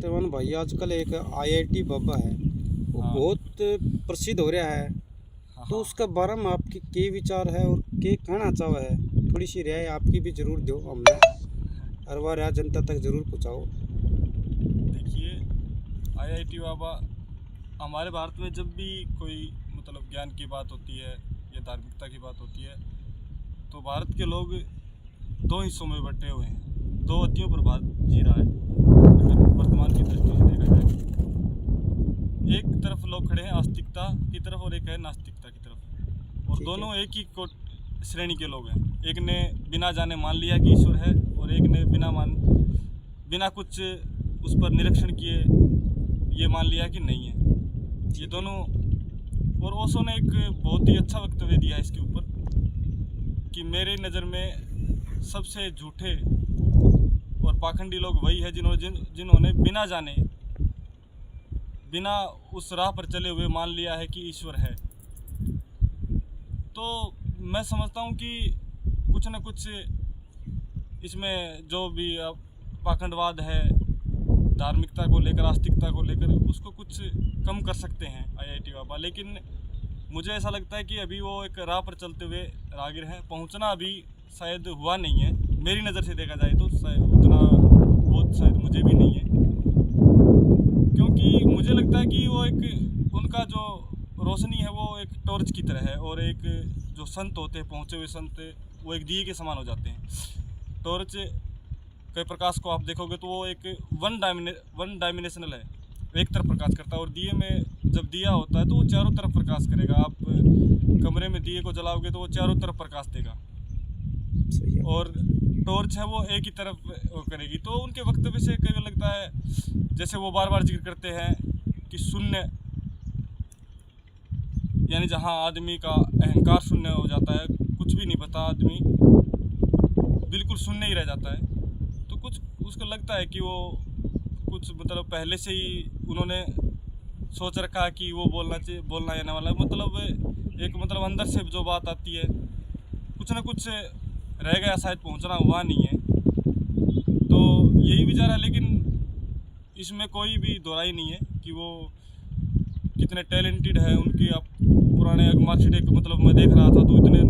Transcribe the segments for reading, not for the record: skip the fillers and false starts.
सत्यवान भाई, आजकल एक आईआईटी बाबा है, वो हाँ। बहुत प्रसिद्ध हो रहा है। हाँ, तो हाँ। उसका बारे में आपके के विचार है और के कहना चाह है, थोड़ी सी राय आपकी भी जरूर दो हमने, हर बार यहाँ जनता तक जरूर पहुँचाओ। देखिए, आईआईटी बाबा हमारे भारत में जब भी कोई मतलब ज्ञान की बात होती है या धार्मिकता की बात होती है, तो भारत के लोग दो हिस्सों में बटे हुए हैं, दो अतियों पर भारत जी रहा है। अगर वर्तमान की दृष्टि से देखा जाए, एक तरफ लोग खड़े हैं आस्तिकता की तरफ और एक है नास्तिकता की तरफ, और ठीक है। दोनों एक ही श्रेणी के लोग हैं। एक ने बिना जाने मान लिया कि ईश्वर है, और एक ने बिना कुछ उस पर निरीक्षण किए ये मान लिया कि नहीं है। ये दोनों, और ओशो ने एक बहुत ही अच्छा वक्तव्य दिया है इसके ऊपर कि मेरे नज़र में सबसे झूठे और पाखंडी लोग वही है जिन्होंने बिना जाने, बिना उस राह पर चले हुए मान लिया है कि ईश्वर है। तो मैं समझता हूँ कि कुछ न कुछ इसमें जो भी पाखंडवाद है धार्मिकता को लेकर, आस्तिकता को लेकर, उसको कुछ कम कर सकते हैं आईआईटी बाबा। लेकिन मुझे ऐसा लगता है कि अभी वो एक राह पर चलते हुए राहगीर हैं, पहुंचना अभी शायद हुआ नहीं है। मेरी नज़र से देखा जाए तो शायद उतना बहुत शायद मुझे भी नहीं है, क्योंकि मुझे लगता है कि वो एक उनका जो रोशनी है वो एक टॉर्च की तरह है, और एक जो संत होते हैं, पहुँचे हुए संत, वो एक दिए के समान हो जाते हैं। टॉर्च के प्रकाश को आप देखोगे तो वो एक वन डायमेंशनल है, एक तरफ प्रकाश करता है, और दिए में जब दिया होता है तो वो चारों तरफ प्रकाश करेगा। आप कमरे में दिए को जलाओगे तो वो चारों तरफ प्रकाश देगा, सही है। और टॉर्च है वो एक ही तरफ वो करेगी। तो उनके वक्तव्य से कई बार लगता है, जैसे वो बार बार जिक्र करते हैं कि शून्य, यानी जहाँ आदमी का अहंकार शून्य हो जाता है, कुछ भी नहीं पता, आदमी बिल्कुल शून्य ही रह जाता है। तो कुछ उसको लगता है कि वो कुछ मतलब पहले से ही उन्होंने सोच रखा है कि वो बोलना आने वाला है, मतलब अंदर से जो बात आती है, कुछ ना कुछ रह गया, शायद पहुंचना हुआ नहीं है। तो यही विचार है, लेकिन इसमें कोई भी दोहराई नहीं है कि वो कितने टैलेंटेड है। उनकी आप पुराने मार्कशीट एक मतलब मैं देख रहा था, तो इतने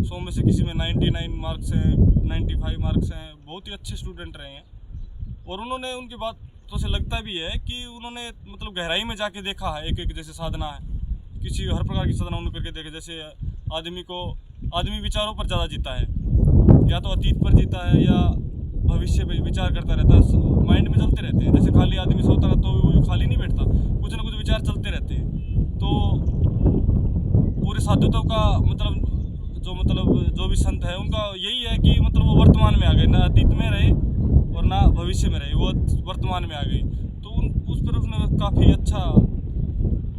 100 में से किसी में 99 मार्क्स हैं, 95 मार्क्स हैं, बहुत ही अच्छे स्टूडेंट रहे हैं। और उन्होंने, उनकी बातों से लगता भी है कि उन्होंने मतलब गहराई में जाके देखा है, एक जैसे साधना है, किसी हर प्रकार की साधना उन्होंने करके देखे। जैसे आदमी विचारों पर ज़्यादा जीता है, या तो अतीत पर जीता है या भविष्य पर विचार करता रहता है, माइंड में चलते रहते हैं। जैसे खाली आदमी सोता रहता है तो वो खाली नहीं बैठता, कुछ ना कुछ विचार चलते रहते हैं। तो पूरे साधुत्व का जो भी संत है, उनका यही है कि मतलब वो वर्तमान में आ गए, ना अतीत में रहे और ना भविष्य में रहे, वो वर्तमान में आ गई। तो उस पर उसने काफ़ी अच्छा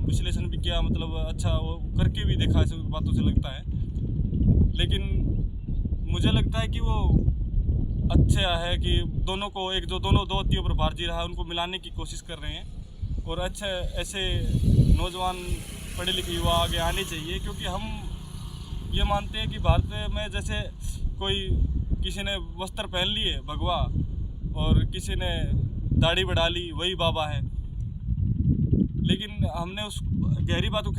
विश्लेषण भी किया, मतलब अच्छा वो करके भी देखा, ऐसे बातों से लगता है। लेकिन मुझे लगता है कि वो अच्छा है कि दोनों दो अतियों पर भार जी रहा है, उनको मिलाने की कोशिश कर रहे हैं। और अच्छे ऐसे नौजवान पढ़े लिखे युवा आगे आने चाहिए, क्योंकि हम ये मानते हैं कि भारत में जैसे किसी ने वस्त्र पहन लिए भगवा, और किसी ने दाढ़ी बढ़ा ली, वही बाबा है। लेकिन हमने उस गहरी बात को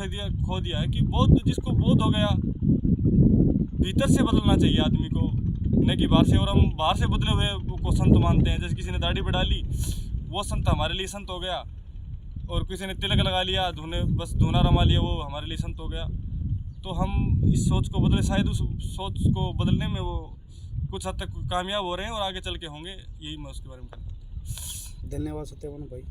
खो दिया है कि जिसको बोध हो गया, भीतर से बदलना चाहिए आदमी को, न कि बाहर से। और हम बाहर से बदले हुए को संत मानते हैं। जैसे किसी ने दाढ़ी बढ़ा ली, वो संत हमारे लिए संत हो गया, और किसी ने तिलक लगा लिया, बस धूना रमा लिया, वो हमारे लिए संत हो गया। तो हम इस सोच को बदले, शायद उस सोच को बदलने में वो कुछ हद तक कामयाब हो रहे हैं, और आगे चल के होंगे। यही मैं उसके बारे में कहना चाहता हूँ। धन्यवाद सत्यवान भाई।